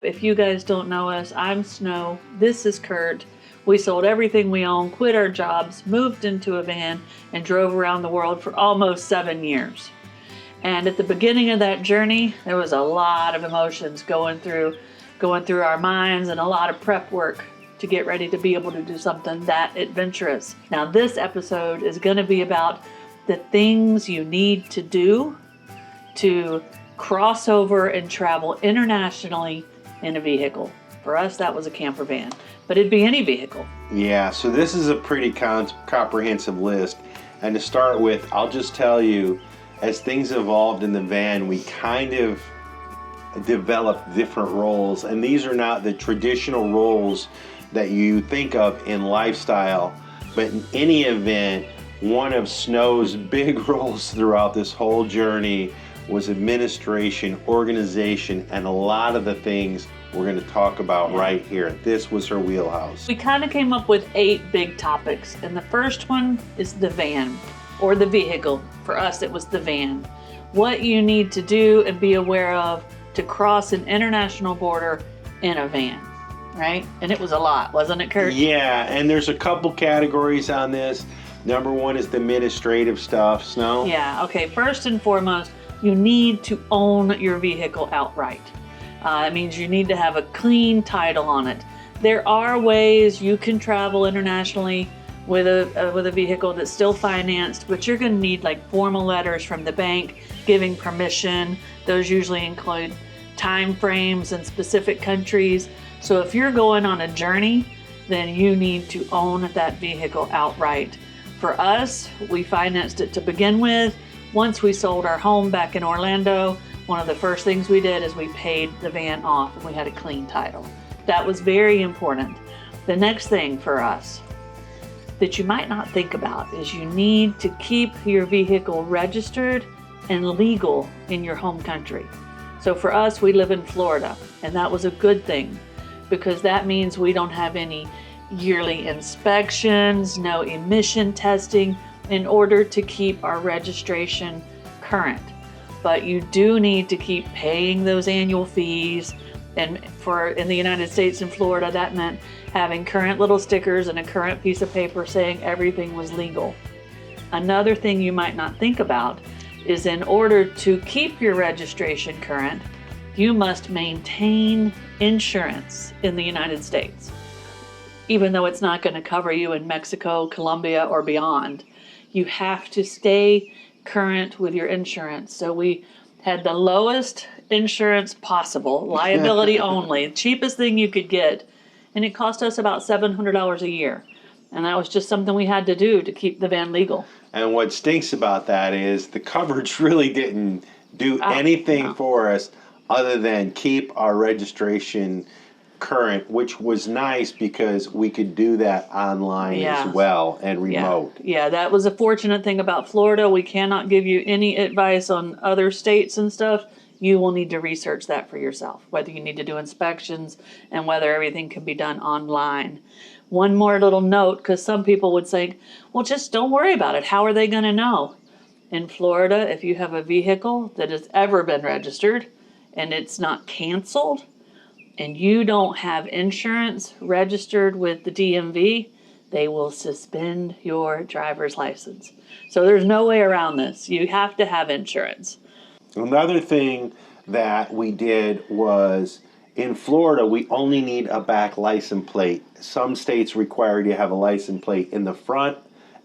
If you guys don't know us, I'm Snow. This is Curt. We sold everything we own, quit our jobs, moved into a van, and drove around the world for almost 7 years. And at the beginning of that journey, there was a lot of emotions going through our minds and a lot of prep work to get ready to be able to do something that adventurous. Now, this episode is going to be about the things you need to do to cross over and travel internationally in a vehicle. For us, that was a camper van, but it'd be any vehicle. Yeah, so this is a pretty comprehensive list. And to start with, I'll just tell you, as things evolved in the van, we kind of developed different roles. And these are not the traditional roles that you think of in lifestyle. But in any event, one of Snow's big roles throughout this whole journey was administration, organization, and a lot of the things we're going to talk about right here. This was her wheelhouse. We kind of came up with 8 big topics, and the first one is the van, or the vehicle. For us, it was the van. What you need to do and be aware of to cross an international border in a van, right? And it was a lot, wasn't it, Curt? Yeah, and there's a couple categories on this. Number one is the administrative stuff. Snow? Yeah, okay. First and foremost, you need to own your vehicle outright. It means you need to have a clean title on it. There are ways you can travel internationally with a vehicle that's still financed, but you're going to need like formal letters from the bank giving permission. Those usually include time frames and specific countries. So if you're going on a journey, then you need to own that vehicle outright. For us, we financed it to begin with. Once we sold our home back in Orlando, one of the first things we did is we paid the van off and we had a clean title. That was very important. The next thing for us that you might not think about is you need to keep your vehicle registered and legal in your home country. So for us, we live in Florida, and that was a good thing because that means we don't have any yearly inspections, no emission testing, in order to keep our registration current. But you do need to keep paying those annual fees. And in the United States and Florida, that meant having current little stickers and a current piece of paper saying everything was legal. Another thing you might not think about is in order to keep your registration current, you must maintain insurance in the United States. Even though it's not going to cover you in Mexico, Colombia, or beyond, you have to stay current with your insurance. So we had the lowest insurance possible, liability only, cheapest thing you could get, and it cost us about $700 a year. And that was just something we had to do to keep the van legal. And what stinks about that is the coverage really didn't do anything for us other than keep our registration current, which was nice because we could do that online as well and remote. Yeah, that was a fortunate thing about Florida. We cannot give you any advice on other states and stuff. You will need to research that for yourself, whether you need to do inspections and whether everything can be done online. One more little note, because some people would say, well, just don't worry about it. How are they going to know? In Florida, if you have a vehicle that has ever been registered and it's not canceled, and you don't have insurance registered with the DMV, they will suspend your driver's license. So there's no way around this. You have to have insurance. Another thing that we did was in Florida, we only need a back license plate. Some states require you to have a license plate in the front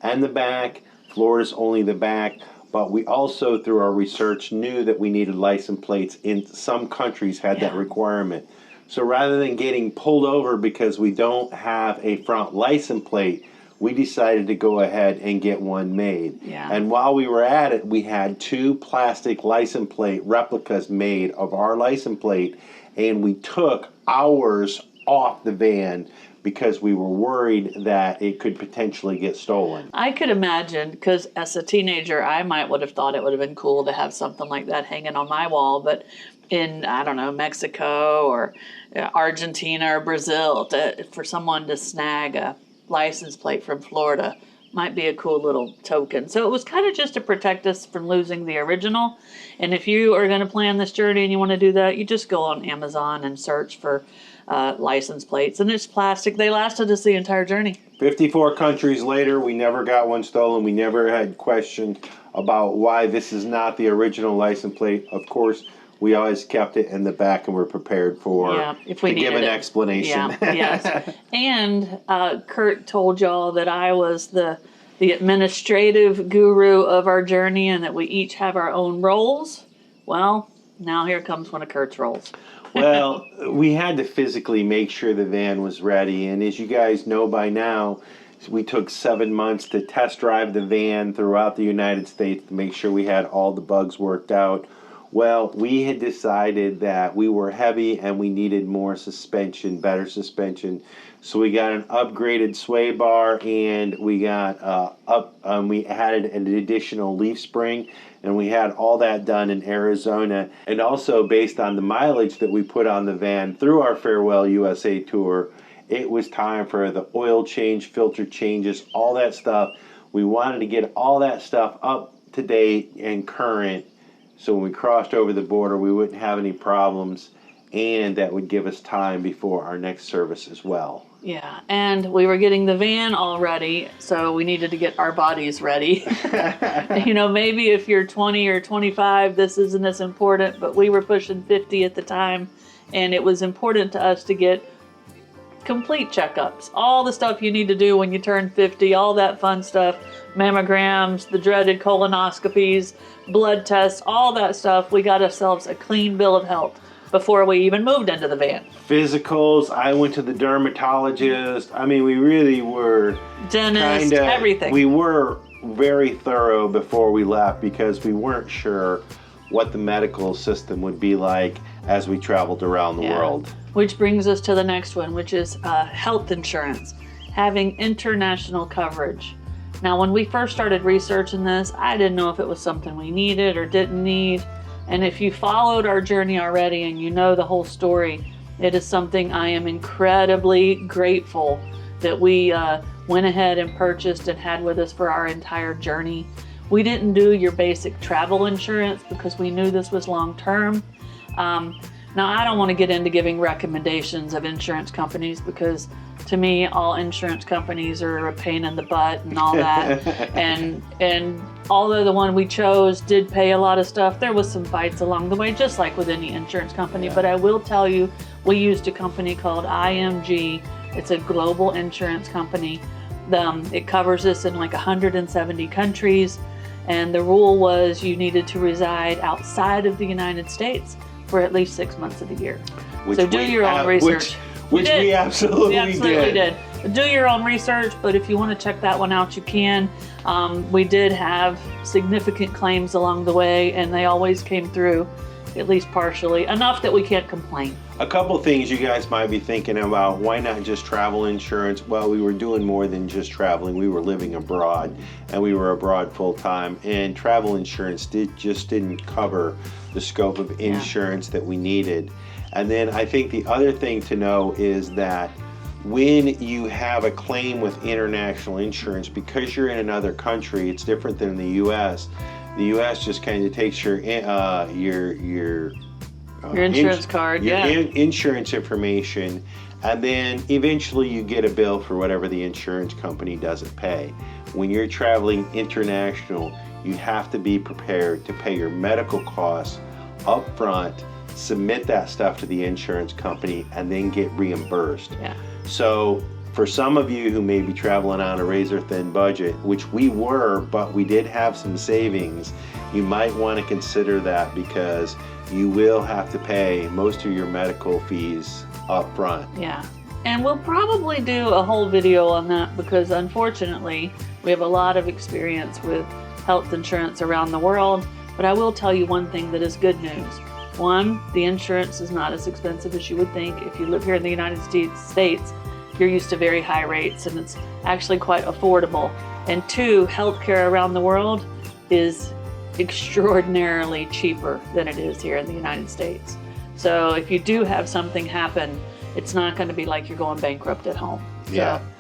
and the back. Florida's only the back. But we also, through our research, knew that we needed license plates. In some countries had that requirement. So rather than getting pulled over because we don't have a front license plate, we decided to go ahead and get one made. Yeah. And while we were at it, we had 2 plastic license plate replicas made of our license plate, and we took ours off the van because we were worried that it could potentially get stolen. I could imagine, because as a teenager, I would have thought it would have been cool to have something like that hanging on my wall, but in, I don't know, Mexico or Argentina or Brazil, for someone to snag a license plate from Florida might be a cool little token. So it was kind of just to protect us from losing the original. And if you are going to plan this journey and you want to do that, you just go on Amazon and search for license plates. And it's plastic. They lasted us the entire journey. 54 countries later, we never got one stolen. We never had questioned about why this is not the original license plate. Of course, we always kept it in the back and were prepared for if we to give an explanation. Yes. And Curt told y'all that I was the administrative guru of our journey and that we each have our own roles. Well, now here comes one of Curt's roles. Well, we had to physically make sure the van was ready. And as you guys know by now, we took 7 months to test drive the van throughout the United States to make sure we had all the bugs worked out. Well, we had decided that we were heavy and we needed more suspension, better suspension. So we got an upgraded sway bar, and we got we added an additional leaf spring, and we had all that done in Arizona. And also based on the mileage that we put on the van through our Farewell USA tour, it was time for the oil change, filter changes, all that stuff. We wanted to get all that stuff up to date and current, so when we crossed over the border, we wouldn't have any problems, and that would give us time before our next service as well. Yeah, and we were getting the van all ready, so we needed to get our bodies ready. Maybe if you're 20 or 25, this isn't as important, but we were pushing 50 at the time, and it was important to us to get complete checkups. All the stuff you need to do when you turn 50, all that fun stuff, mammograms, the dreaded colonoscopies, blood tests, all that stuff. We got ourselves a clean bill of health before we even moved into the van. Physicals, I went to the dermatologist. I mean, we really were dentist, everything. We were very thorough before we left because we weren't sure what the medical system would be like as we traveled around the world. Which brings us to the next one, which is health insurance, having international coverage. Now, when we first started researching this, I didn't know if it was something we needed or didn't need. And if you followed our journey already and you know the whole story, it is something I am incredibly grateful that we went ahead and purchased and had with us for our entire journey. We didn't do your basic travel insurance because we knew this was long term. Now, I don't want to get into giving recommendations of insurance companies because to me, all insurance companies are a pain in the butt and all that. and although the one we chose did pay a lot of stuff, there was some fights along the way, just like with any insurance company. But I will tell you, we used a company called IMG. It's a global insurance company. It covers us in like 170 countries. And the rule was you needed to reside outside of the United States for at least 6 months of the year. So do your own research. Which we absolutely did. Do your own research, but if you want to check that one out, you can. We did have significant claims along the way, and they always came through, at least partially, enough that we can't complain. A couple things you guys might be thinking about. Why not just travel insurance? Well, we were doing more than just traveling. We were living abroad, and we were abroad full time. And travel insurance didn't cover the scope of insurance that we needed. And then I think the other thing to know is that when you have a claim with international insurance, because you're in another country, it's different than the U.S. The U.S. just kind of takes your insurance card, insurance information, and then eventually you get a bill for whatever the insurance company doesn't pay. When you're traveling international, you have to be prepared to pay your medical costs up front, submit that stuff to the insurance company, and then get reimbursed. So for some of you who may be traveling on a razor-thin budget, which we were, but we did have some savings, you might want to consider that because you will have to pay most of your medical fees up front. And we'll probably do a whole video on that because unfortunately we have a lot of experience with health insurance around the world. But I will tell you one thing that is good news. One, the insurance is not as expensive as you would think. If you live here in the United States, you're used to very high rates and it's actually quite affordable. And two, healthcare around the world is extraordinarily cheaper than it is here in the United States. So if you do have something happen, it's not going to be like you're going bankrupt at home.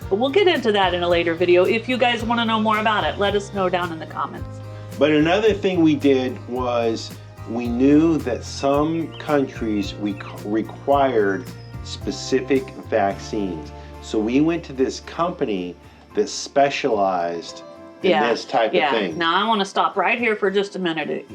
But we'll get into that in a later video. If you guys want to know more about it, let us know down in the comments. But another thing we did was we knew that some countries required specific vaccines. So we went to this company that specialized in this type of thing. Now I want to stop right here for just a minute.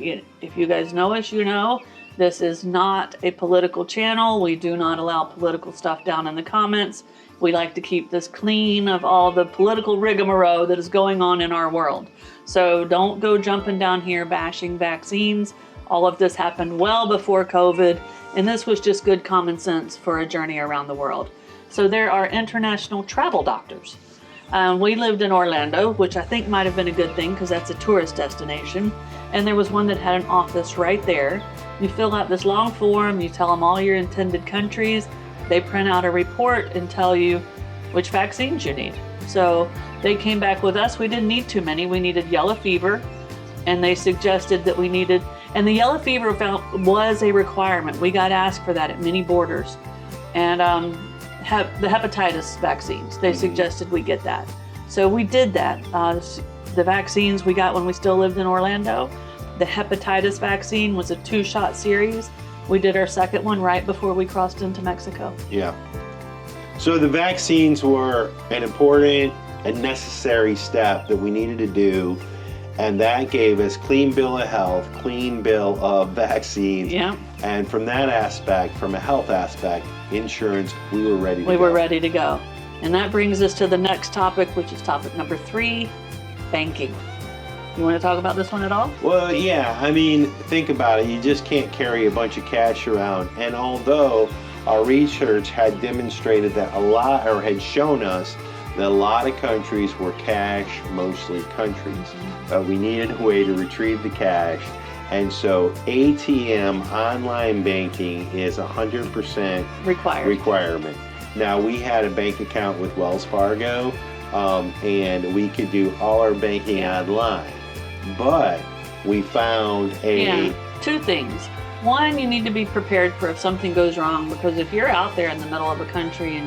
If you guys know us, you know this is not a political channel. We do not allow political stuff down in the comments. We like to keep this clean of all the political rigmarole that is going on in our world. So don't go jumping down here bashing vaccines. All of this happened well before COVID, and this was just good common sense for a journey around the world. So there are international travel doctors. We lived in Orlando, which I think might have been a good thing because that's a tourist destination. And there was one that had an office right there. You fill out this long form, you tell them all your intended countries. They print out a report and tell you which vaccines you need. So they came back with us. We didn't need too many. We needed yellow fever, and they suggested that we needed, and the yellow fever was a requirement. We got asked for that at many borders. And the hepatitis vaccines, they suggested we get that. So we did that. The vaccines we got when we still lived in Orlando, the hepatitis vaccine was a 2-shot series. We did our second one right before we crossed into Mexico. Yeah. So the vaccines were an important and necessary step that we needed to do, and that gave us clean bill of health, clean bill of vaccines. Yeah. And from that aspect, from a health aspect, insurance, we were ready to go. We were ready to go. And that brings us to the next topic, which is topic number 3, banking. You want to talk about this one at all? Well, yeah. I mean, think about it. You just can't carry a bunch of cash around. And although our research had demonstrated that had shown us that a lot of countries were cash mostly countries, we needed a way to retrieve the cash. And so ATM online banking is 100% requirement. Now, we had a bank account with Wells Fargo, and we could do all our banking online. But we found two things. One, you need to be prepared for if something goes wrong, because if you're out there in the middle of a country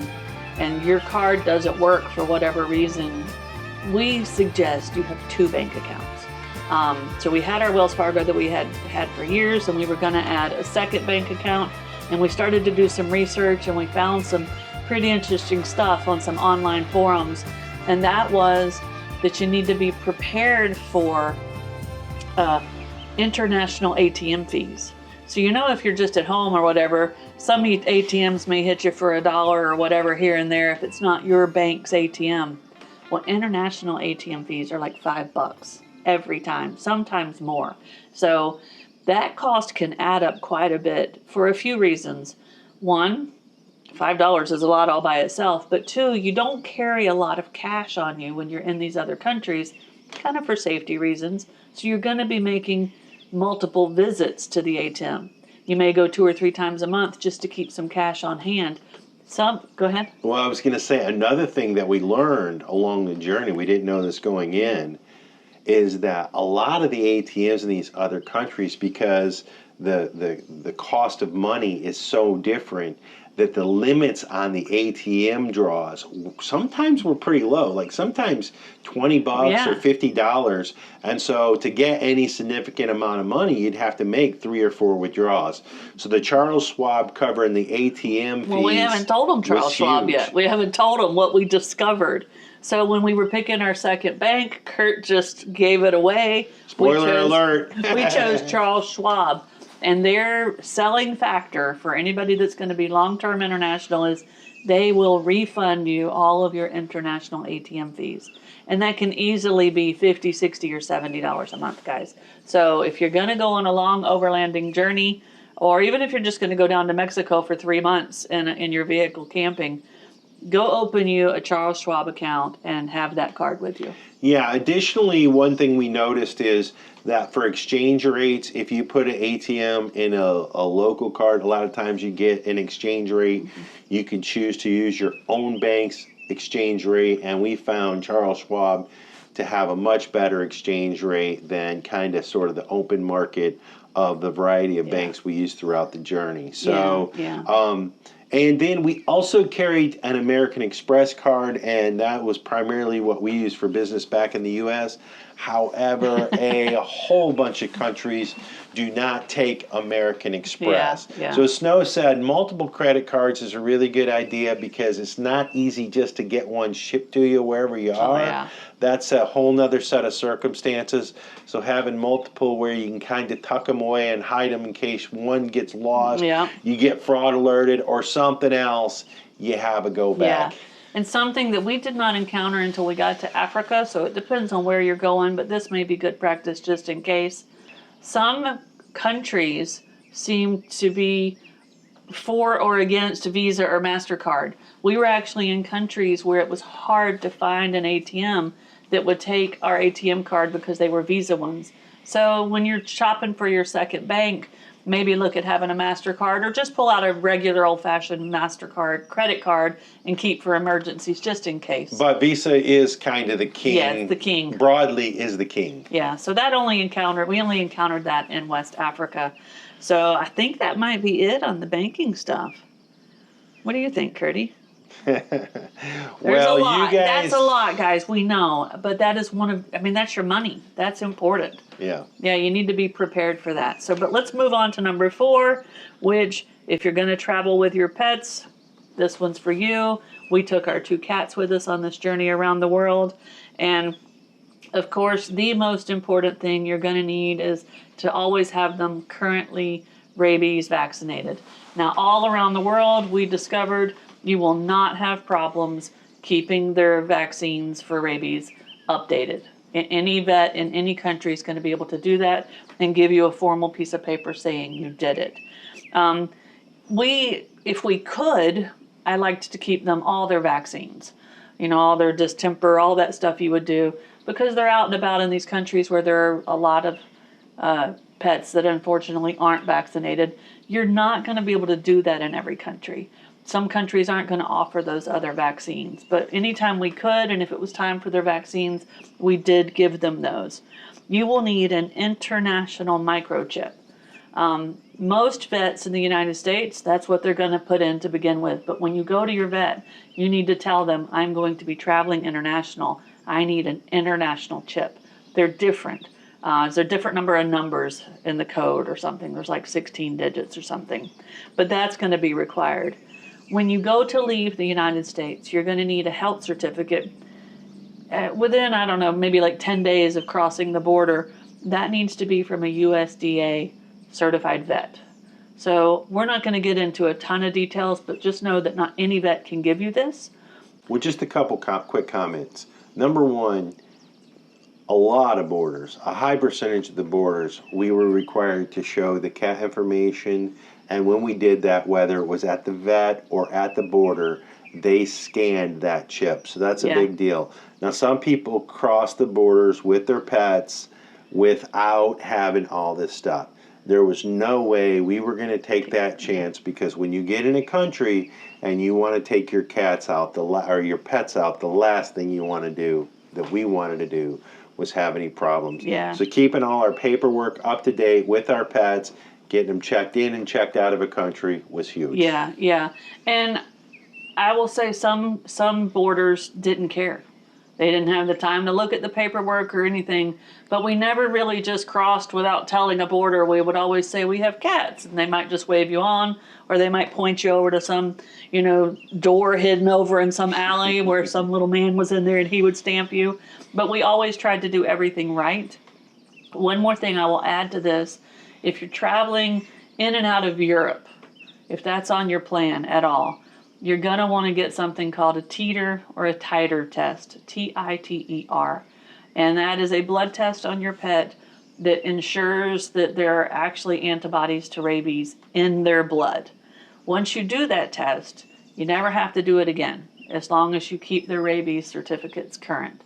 and your card doesn't work for whatever reason, we suggest you have 2 bank accounts. So we had our Wells Fargo that we had for years, and we were going to add a second bank account, and we started to do some research, and we found some pretty interesting stuff on some online forums, and that was that you need to be prepared for international ATM fees. So if you're just at home or whatever, some ATMs may hit you for $1 or whatever here and there if it's not your bank's ATM. Well, international ATM fees are like $5 every time, sometimes more. So that cost can add up quite a bit for a few reasons. One, $5 is a lot all by itself, but 2, you don't carry a lot of cash on you when you're in these other countries, kind of for safety reasons. So you're going to be making multiple visits to the ATM. You may go 2 or 3 times a month just to keep some cash on hand. Go ahead. Well, I was going to say another thing that we learned along the journey, we didn't know this going in, is that a lot of the ATMs in these other countries, because the cost of money is so different, that the limits on the ATM draws sometimes were pretty low, like sometimes $20 or $50. And so to get any significant amount of money, you'd have to make 3 or 4 withdrawals. So the Charles Schwab covering the ATM fees. Well, we haven't told them Charles Schwab yet. We haven't told them what we discovered. So when we were picking our second bank, Curt just gave it away. Spoiler alert. We chose Charles Schwab. And their selling factor for anybody that's going to be long-term international is they will refund you all of your international ATM fees. And that can easily be $50, $60, or $70 a month, guys. So if you're going to go on a long overlanding journey, or even if you're just going to go down to Mexico for 3 months in your vehicle camping, go open you a Charles Schwab account and have that card with you. Yeah, additionally, one thing we noticed is that for exchange rates, if you put an ATM in a local card, a lot of times you get an exchange rate. You can choose to use your own bank's exchange rate, and we found Charles Schwab to have a much better exchange rate than kind of sort of the open market of the variety of banks we use throughout the journey. So, And then we also carried an American Express card, and that was primarily what we used for business back in the U.S. However, a whole bunch of countries do not take American Express. Yeah, yeah. So Snow said multiple credit cards is a really good idea because it's not easy just to get one shipped to you wherever you are. Yeah. That's a whole nother set of circumstances. So having multiple where you can kind of tuck them away and hide them in case one gets lost, Yeah. you get fraud alerted or something else, you have a go back. Yeah. And something that we did not encounter until we got to Africa, so it depends on where you're going, but this may be good practice just in case. Some countries seem to be for or against Visa or MasterCard. We were actually in countries where it was hard to find an ATM that would take our ATM card because they were Visa ones. So when you're shopping for your second bank, maybe look at having a MasterCard or just pull out a regular old-fashioned MasterCard credit card and keep for emergencies just in case. But Visa is kind of the king. Yeah, it's the king. Broadly is the king. Yeah, so we only encountered that in West Africa. So I think that might be it on the banking stuff. What do you think, Curdy? There's Well, a lot. you guys. That's a lot, guys. We know, but that is that's your money. That's important. Yeah. Yeah, you need to be prepared for that. So, but let's move on to number 4, which if you're going to travel with your pets, this one's for you. We took our 2 cats with us on this journey around the world. And of course, the most important thing you're going to need is to always have them currently rabies vaccinated. Now, all around the world, we discovered you will not have problems keeping their vaccines for rabies updated. Any vet in any country is going to be able to do that and give you a formal piece of paper saying you did it. If we could, I liked to keep them all their vaccines. All their distemper, all that stuff you would do, because they're out and about in these countries where there are a lot of pets that unfortunately aren't vaccinated. You're not going to be able to do that in every country. Some countries aren't going to offer those other vaccines, but anytime we could, and if it was time for their vaccines, we did give them those. You will need an international microchip. Most vets in the United States, that's what they're going to put in to begin with. But when you go to your vet, you need to tell them, I'm going to be traveling international. I need an international chip. They're different. There's a different number of numbers in the code or something. There's like 16 digits or something. But that's going to be required. When you go to leave the United States, you're going to need a health certificate. Within, I don't know, maybe like 10 days of crossing the border, that needs to be from a USDA certified vet. So we're not going to get into a ton of details, but just know that not any vet can give you this. Well, just a couple quick comments. Number one, a lot of borders, a high percentage of the borders, we were required to show the cat information. And when we did that, whether it was at the vet or at the border, they scanned that chip. So that's a big deal. Now, some people cross the borders with their pets without having all this stuff. There was no way we were going to take that chance, because when you get in a country and you want to take your cats out, or your pets out, the last thing you want to do, that we wanted to do, was have any problems. Yeah. So keeping all our paperwork up to date with our pets, getting them checked in and checked out of a country was huge. Yeah, yeah. And I will say some borders didn't care. They didn't have the time to look at the paperwork or anything, but we never really just crossed without telling a border. We would always say we have cats, and they might just wave you on, or they might point you over to some, door hidden over in some alley where some little man was in there and he would stamp you. But we always tried to do everything right. One more thing I will add to this: if you're traveling in and out of Europe, if that's on your plan at all, you're going to want to get something called a titer or a titer test, T-I-T-E-R. And that is a blood test on your pet that ensures that there are actually antibodies to rabies in their blood. Once you do that test, you never have to do it again, as long as you keep their rabies certificates current.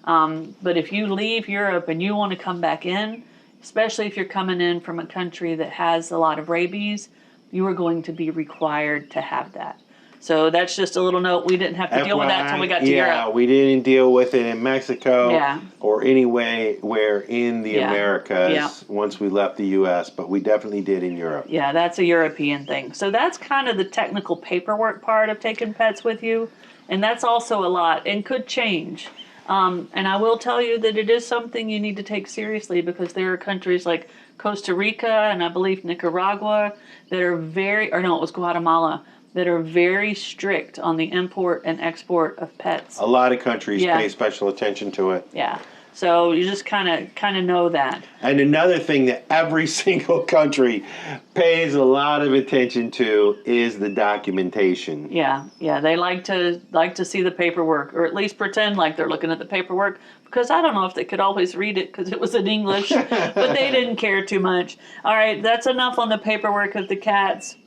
But if you leave Europe and you want to come back in, especially if you're coming in from a country that has a lot of rabies, you are going to be required to have that. So that's just a little note. We didn't have to deal with that until we got to Europe. Yeah, we didn't deal with it in Mexico Yeah. or anywhere in the Yeah. Americas Yeah. once we left the U.S., but we definitely did in Europe. Yeah, that's a European thing. So that's kind of the technical paperwork part of taking pets with you. And that's also a lot and could change. And I will tell you that it is something you need to take seriously, because there are countries like Costa Rica and I believe Nicaragua that are it was Guatemala, that are very strict on the import and export of pets. A lot of countries Yeah. pay special attention to it. Yeah. So you just kind of know that. And another thing that every single country pays a lot of attention to is the documentation. Yeah, they like to see the paperwork, or at least pretend like they're looking at the paperwork, because I don't know if they could always read it because it was in English, but they didn't care too much. All right, that's enough on the paperwork of the cats.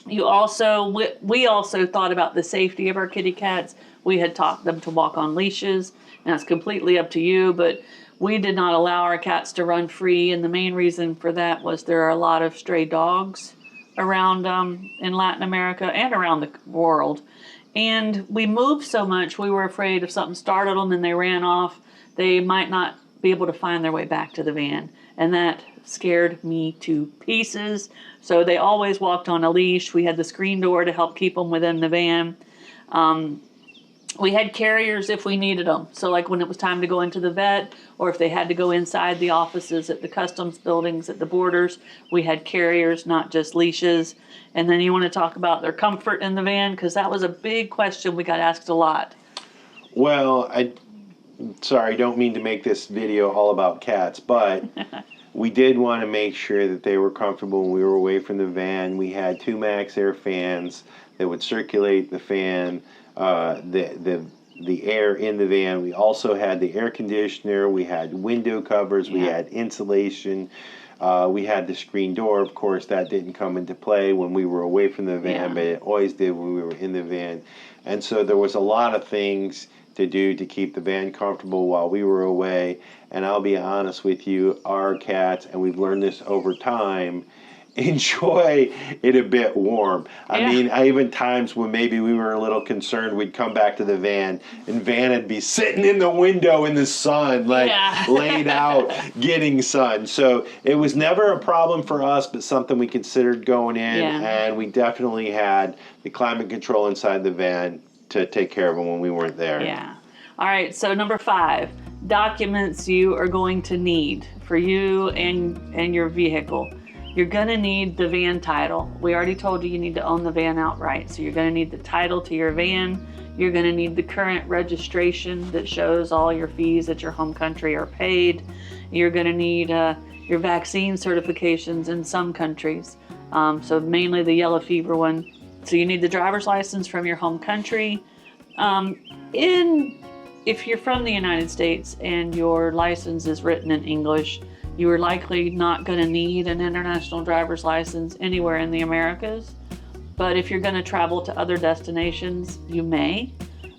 We also thought about the safety of our kitty cats. We had taught them to walk on leashes. Now it's completely up to you, but we did not allow our cats to run free, and the main reason for that was there are a lot of stray dogs around in Latin America and around the world. And we moved so much, we were afraid if something startled them and they ran off, they might not be able to find their way back to the van. And that scared me to pieces. So they always walked on a leash. We had the screen door to help keep them within the van. We had carriers if we needed them. So like when it was time to go into the vet, or if they had to go inside the offices at the customs buildings at the borders, we had carriers, not just leashes. And then you want to talk about their comfort in the van, because that was a big question we got asked a lot. Well, don't mean to make this video all about cats, but we did want to make sure that they were comfortable when we were away from the van. We had 2 Max Air fans that would circulate the fan, the air in the van. We also had the air conditioner. We had window covers. We had insulation. We had the screen door. Of course, that didn't come into play when we were away from the van, but it always did when we were in the van. And so there was a lot of things to do to keep the van comfortable while we were away. And I'll be honest with you, our cats, and we've learned this over time, enjoy it a bit warm. I mean, even times when maybe we were a little concerned, we'd come back to the van, and Van would be sitting in the window in the sun, like laid out, getting sun. So it was never a problem for us, but something we considered going in, and we definitely had the climate control inside the van to take care of them when we weren't there. Yeah. All right, so number 5, documents you are going to need for you and your vehicle. You're going to need the van title. We already told you need to own the van outright. So you're going to need the title to your van. You're going to need the current registration that shows all your fees at your home country are paid. You're going to need your vaccine certifications in some countries. So mainly the yellow fever one. So you need the driver's license from your home country. If you're from the United States and your license is written in English, you are likely not going to need an international driver's license anywhere in the Americas. But if you're going to travel to other destinations, you may.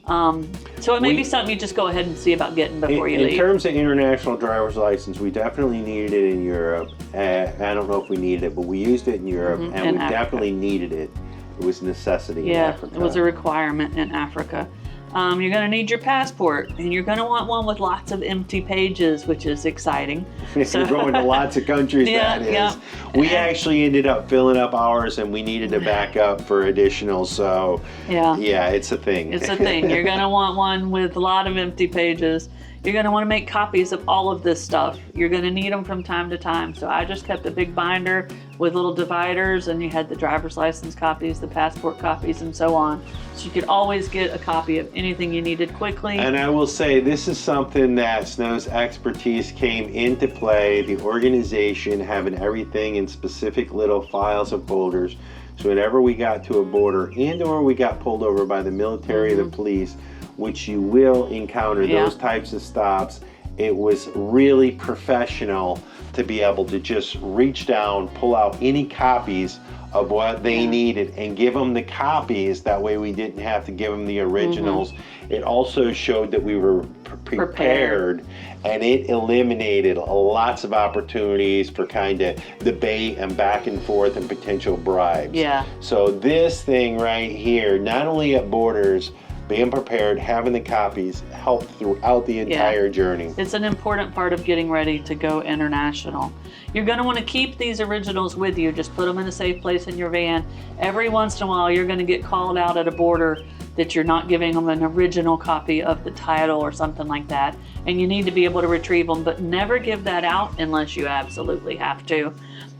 So it may be something you just go ahead and see about getting before you leave. In terms of international driver's license, we definitely needed it in Europe. I don't know if we needed it, but we used it in Europe, and we definitely needed it. It was a necessity in Africa. It was a requirement in Africa. You're going to need your passport, and you're going to want one with lots of empty pages, which is exciting. If you're going to lots of countries, that is. We actually ended up filling up ours, and we needed to back up for additional, so yeah, it's a thing. It's a thing. You're going to want one with a lot of empty pages. You're going to want to make copies of all of this stuff. You're going to need them from time to time. So I just kept a big binder with little dividers, and you had the driver's license copies, the passport copies, and so on. So you could always get a copy of anything you needed quickly. And I will say, this is something that Snow's expertise came into play. The organization having everything in specific little files and folders. So whenever we got to a border and or we got pulled over by the military or the police, which you will encounter those types of stops, it was really professional to be able to just reach down, pull out any copies of what they needed and give them the copies. That way we didn't have to give them the originals. It also showed that we were prepared, and it eliminated lots of opportunities for kind of debate and back and forth and potential bribes. Yeah. So this thing right here, not only at borders, being prepared, having the copies, helped throughout the entire journey. It's an important part of getting ready to go international. You're going to want to keep these originals with you. Just put them in a safe place in your van. Every once in a while, you're going to get called out at a border that you're not giving them an original copy of the title or something like that. And you need to be able to retrieve them, but never give that out unless you absolutely have to.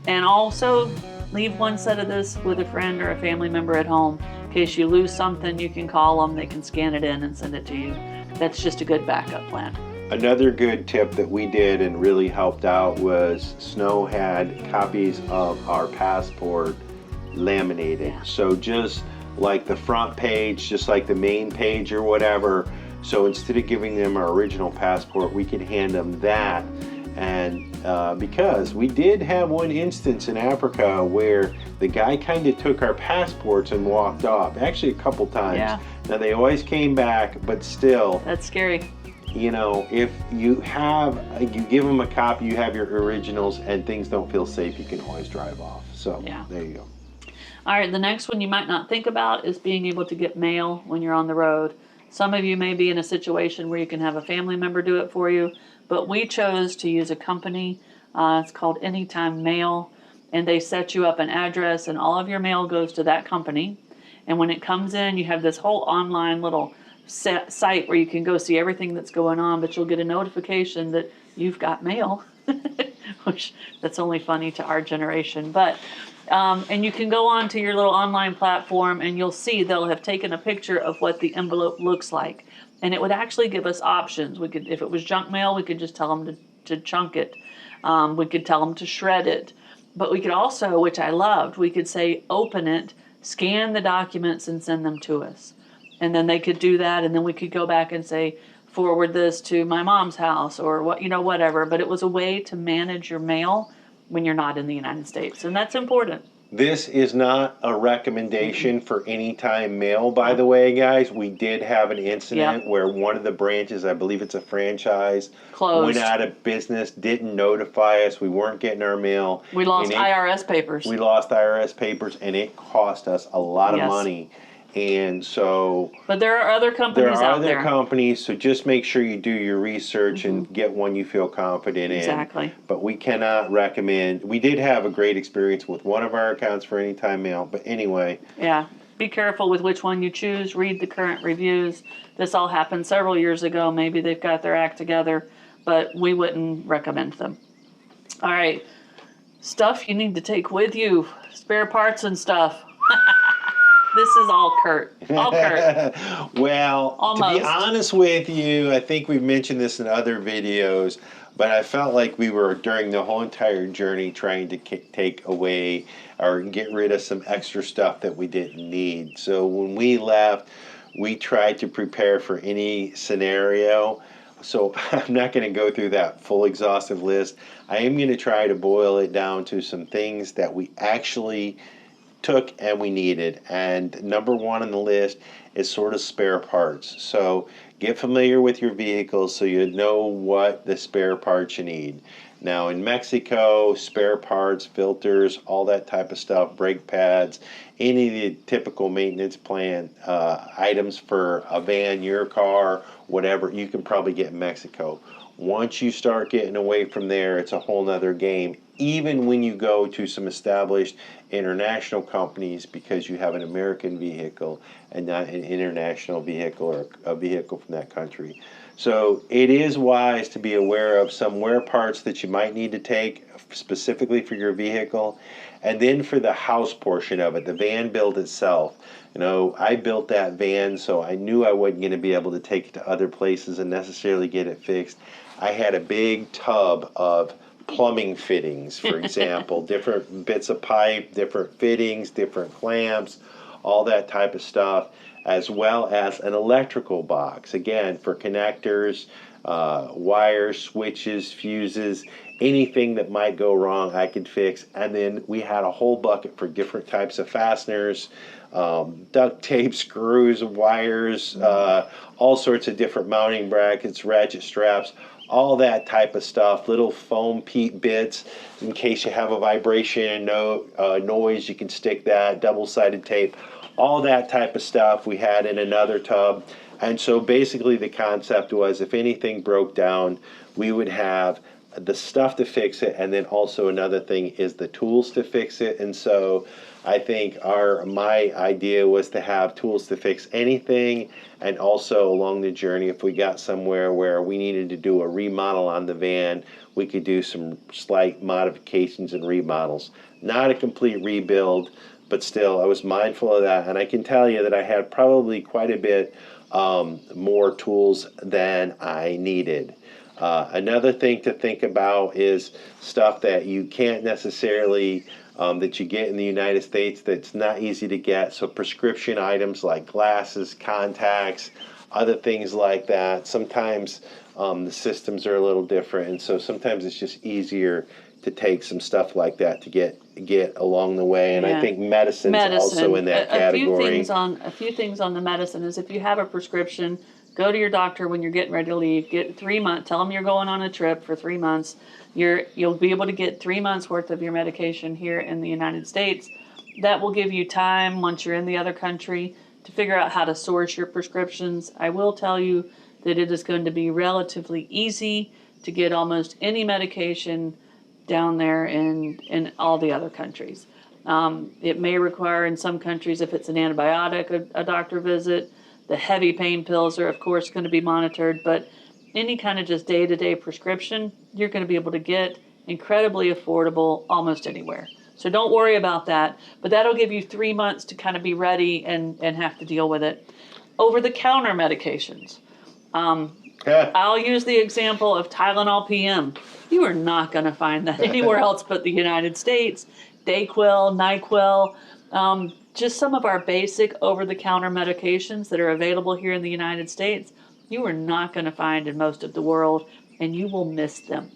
And also, leave one set of this with a friend or a family member at home. In case you lose something, you can call them, they can scan it in and send it to you. That's just a good backup plan. Another good tip that we did and really helped out was Snow had copies of our passport laminated. So just like the front page, just like the main page or whatever. So instead of giving them our original passport, we could hand them that. And because we did have one instance in Africa where the guy kind of took our passports and walked off. Actually, a couple times. Yeah. Now, they always came back, but still. That's scary. You know, if you give them a copy, you have your originals, and things don't feel safe, you can always drive off. So, there you go. All right, the next one you might not think about is being able to get mail when you're on the road. Some of you may be in a situation where you can have a family member do it for you, but we chose to use a company. It's called Anytime Mail, and they set you up an address, and all of your mail goes to that company. And when it comes in, you have this whole online little site where you can go see everything that's going on, but you'll get a notification that you've got mail, which that's only funny to our generation. But and you can go on to your little online platform, and you'll see they'll have taken a picture of what the envelope looks like. And it would actually give us options. We could, if it was junk mail, we could just tell them to chunk it. We could tell them to shred it. But we could also, which I loved, we could say, open it, scan the documents, and send them to us. And then they could do that, and then we could go back and say, forward this to my mom's house, or what, whatever. But it was a way to manage your mail when you're not in the United States, and that's important. This is not a recommendation for Anytime Mail, by the way, guys. We did have an incident where one of the branches, I believe it's a franchise, closed, went out of business, didn't notify us. We weren't getting our mail. We lost IRS papers. We lost IRS papers, and it cost us a lot of money. And so, but there are other companies out there. There are other companies, so just make sure you do your research and get one you feel confident in. Exactly. But we cannot recommend. We did have a great experience with one of our accounts for Anytime Mail, but anyway. Yeah, be careful with which one you choose. Read the current reviews. This all happened several years ago. Maybe they've got their act together, but we wouldn't recommend them. All right, stuff you need to take with you, spare parts and stuff. This is all Curt. All Curt. Well, almost. To be honest with you, I think we've mentioned this in other videos, but I felt like we were, during the whole entire journey, trying to take away or get rid of some extra stuff that we didn't need. So when we left, we tried to prepare for any scenario. So I'm not going to go through that full exhaustive list. I am going to try to boil it down to some things that we actually took and we needed. And number one on the list is sort of spare parts. So get familiar with your vehicles so you know what the spare parts you need. Now in Mexico, spare parts, filters, all that type of stuff, brake pads, any of the typical maintenance plan items for a van, your car, whatever, you can probably get in Mexico. Once you start getting away from there, it's a whole nother game. Even when you go to some established international companies, because you have an American vehicle and not an international vehicle or a vehicle from that country. So it is wise to be aware of some wear parts that you might need to take specifically for your vehicle. And then for the house portion of it, the van build itself. You know, I built that van, so I knew I wasn't going to be able to take it to other places and necessarily get it fixed. I had a big tub of plumbing fittings, for example, different bits of pipe, different fittings, different clamps, all that type of stuff, as well as an electrical box, again, for connectors, wires, switches, fuses, anything that might go wrong I could fix. And then we had a whole bucket for different types of fasteners, duct tape, screws, wires, all sorts of different mounting brackets, ratchet straps, all that type of stuff, little foam bits in case you have a vibration and noise, you can stick that, double-sided tape, all that type of stuff we had in another tub. And so basically the concept was if anything broke down, we would have the stuff to fix it, and then also another thing is the tools to fix it. And so I think my idea was to have tools to fix anything, and also along the journey, if we got somewhere where we needed to do a remodel on the van, we could do some slight modifications and remodels. Not a complete rebuild, but still I was mindful of that, and I can tell you that I had probably quite a bit more tools than I needed. Another thing to think about is stuff that you can't necessarily, that you get in the United States that's not easy to get. So prescription items like glasses, contacts, other things like that. Sometimes the systems are a little different, and so sometimes it's just easier to take some stuff like that to get along the way. And I think medicine's also in that category. A few things on the medicine is if you have a prescription, go to your doctor when you're getting ready to leave. Get 3 months. Tell them you're going on a trip for 3 months. You'll be able to get 3 months worth of your medication here in the United States. That will give you time once you're in the other country to figure out how to source your prescriptions. I will tell you that it is going to be relatively easy to get almost any medication down there in all the other countries. It may require in some countries, if it's an antibiotic, a doctor visit. The heavy pain pills are, of course, going to be monitored, but any kind of just day-to-day prescription, you're going to be able to get incredibly affordable almost anywhere. So don't worry about that, but that'll give you 3 months to kind of be ready and have to deal with it. Over-the-counter medications. I'll use the example of Tylenol PM. You are not going to find that anywhere else but the United States. Dayquil, NyQuil, just some of our basic over-the-counter medications that are available here in the United States, you are not going to find in most of the world, and you will miss them.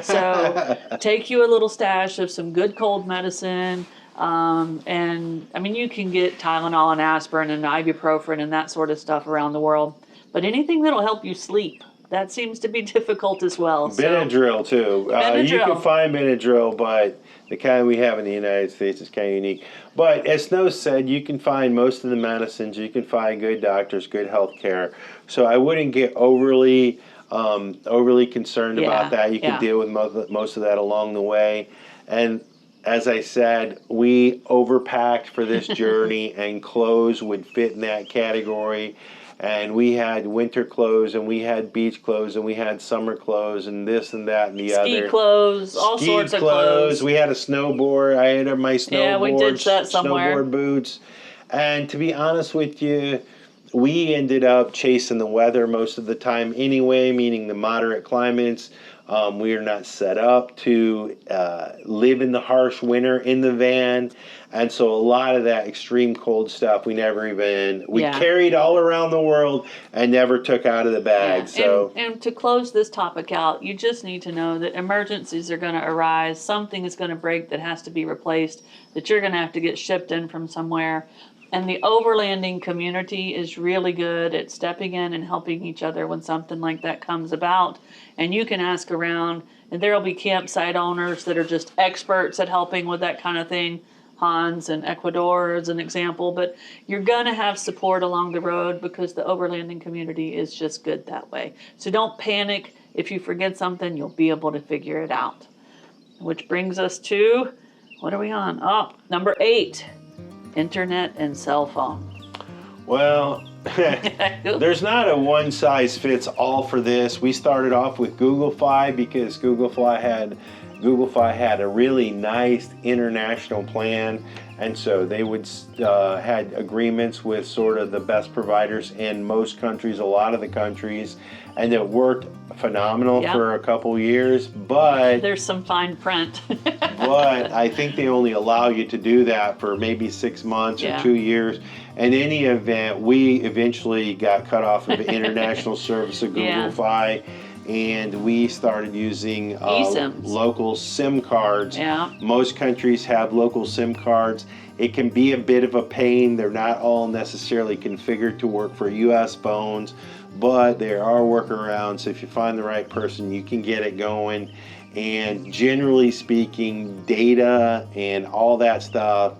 So take you a little stash of some good cold medicine, and I mean, you can get Tylenol and aspirin and ibuprofen and that sort of stuff around the world, but anything that'll help you sleep, that seems to be difficult as well. Benadryl, too. You can find Benadryl, but the kind we have in the United States is kind of unique. But as Snow said, you can find most of the medicines. You can find good doctors, good health care. So I wouldn't get overly concerned about that. You can deal with most of that along the way. And as I said, we overpacked for this journey, and clothes would fit in that category. And we had winter clothes, and we had beach clothes, and we had summer clothes, and this and that and the other. Ski clothes, all sorts of clothes. We had a snowboard. I had my snowboard. Yeah, we did that somewhere. Snowboard boots. And to be honest with you, we ended up chasing the weather most of the time anyway, meaning the moderate climates. We are not set up to live in the harsh winter in the van. And so a lot of that extreme cold stuff, we carried all around the world and never took out of the bag. Yeah. So and to close this topic out, you just need to know that emergencies are going to arise. Something is going to break that has to be replaced, that you're going to have to get shipped in from somewhere. And the overlanding community is really good at stepping in and helping each other when something like that comes about. And you can ask around, and there will be campsite owners that are just experts at helping with that kind of thing. Hans in Ecuador as an example, but you're going to have support along the road because the overlanding community is just good that way. So don't panic. If you forget something, you'll be able to figure it out. Which brings us to, what are we on? Oh, number 8, internet and cell phone. Well, there's not a one-size-fits-all for this. We started off with Google Fi because Google Fi had a really nice international plan, and so they had agreements with sort of the best providers in most countries, a lot of the countries, and it worked phenomenal for a couple years. But there's some fine print. But I think they only allow you to do that for maybe 6 months or 2 years. In any event, we eventually got cut off of the international service of Google Fi. and we started using eSIMs. local SIM cards. Yeah. Most countries have local SIM cards. It can be a bit of a pain. They're not all necessarily configured to work for US phones, but there are workarounds. So if you find the right person, you can get it going. And generally speaking, data and all that stuff,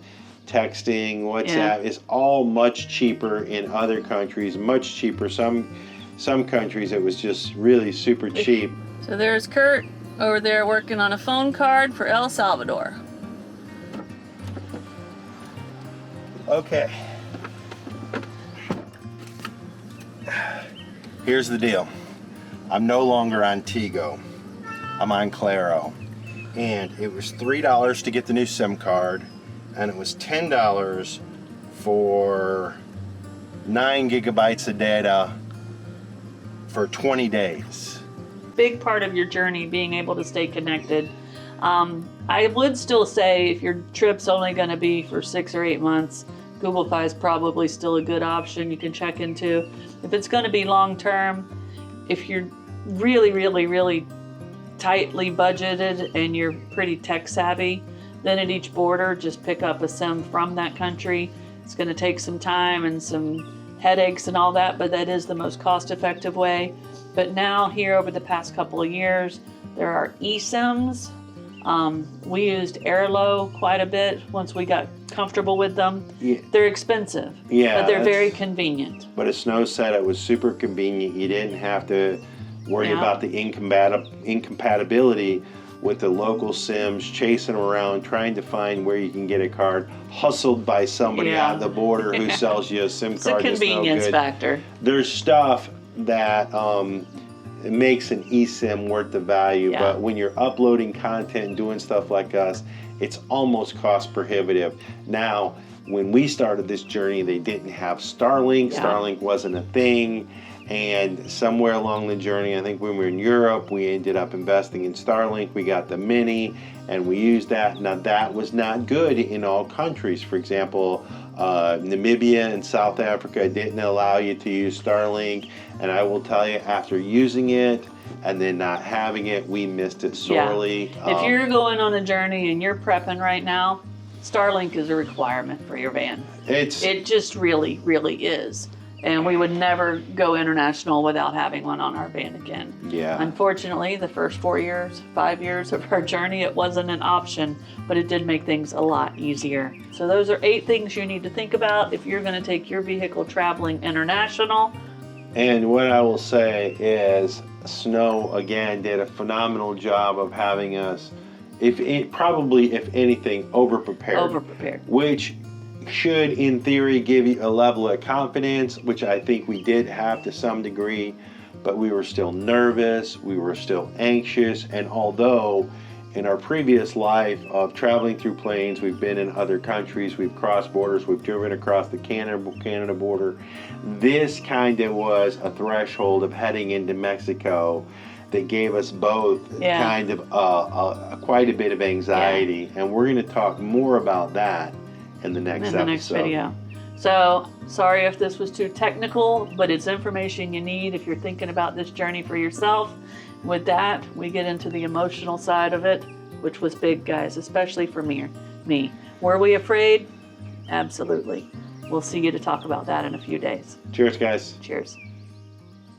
texting, WhatsApp, is all much cheaper in other countries, much cheaper. Some countries it was just really super cheap. So there's Curt over there working on a phone card for El Salvador. Okay. Here's the deal. I'm no longer on Tigo. I'm on Claro. And it was $3 to get the new SIM card, and it was $10 for 9 gigabytes of data for 20 days. Big part of your journey being able to stay connected. I would still say if your trip's only going to be for 6 or 8 months, Google Fi is probably still a good option you can check into. If it's going to be long term, if you're really tightly budgeted and you're pretty tech savvy, then at each border just pick up a SIM from that country. It's going to take some time and some headaches and all that, but that is the most cost-effective way. But now here over the past couple of years, there are eSIMs. We used Airlo quite a bit once we got comfortable with them. Yeah. They're expensive, Yeah, but they're very convenient. But as Snow said, it was super convenient. You didn't have to worry about the incompatibility with the local SIMs, chasing around, trying to find where you can get a card, hustled by somebody at the border who sells you a SIM card. It's a convenience factor. There's stuff that it makes an eSIM worth the value, but when you're uploading content and doing stuff like us, it's almost cost prohibitive. Now, when we started this journey, they didn't have Starlink. Starlink wasn't a thing. And somewhere along the journey, I think when we were in Europe, we ended up investing in Starlink. We got the Mini, and we used that. Now, that was not good in all countries. For example, Namibia and South Africa didn't allow you to use Starlink. And I will tell you, after using it and then not having it, we missed it sorely. If you're going on a journey and you're prepping right now, Starlink is a requirement for your van. It just really is. And we would never go international without having one on our van again. Yeah. Unfortunately, the first 5 years of our journey, it wasn't an option, but it did make things a lot easier. So those are 8 things you need to think about if you're going to take your vehicle traveling international. And what I will say is Snow, again, did a phenomenal job of having us, if anything, over-prepared. Which should, in theory, give you a level of confidence, which I think we did have to some degree, but we were still nervous, we were still anxious, and although in our previous life of traveling through planes, we've been in other countries, we've crossed borders, we've driven across the Canada border, this kind of was a threshold of heading into Mexico that gave us both kind of quite a bit of anxiety, and we're going to talk more about that in the next video. So, sorry if this was too technical, but it's information you need if you're thinking about this journey for yourself. With that, we get into the emotional side of it, which was big, guys, especially for me. Were we afraid? Absolutely. We'll see you to talk about that in a few days. Cheers, guys. Cheers.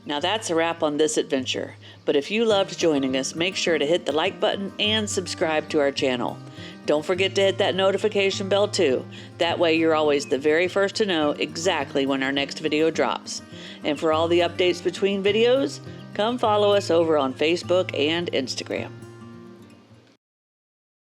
Now that's a wrap on this adventure. But if you loved joining us, make sure to hit the like button and subscribe to our channel. Don't forget to hit that notification bell too. That way you're always the very first to know exactly when our next video drops. And for all the updates between videos, come follow us over on Facebook and Instagram.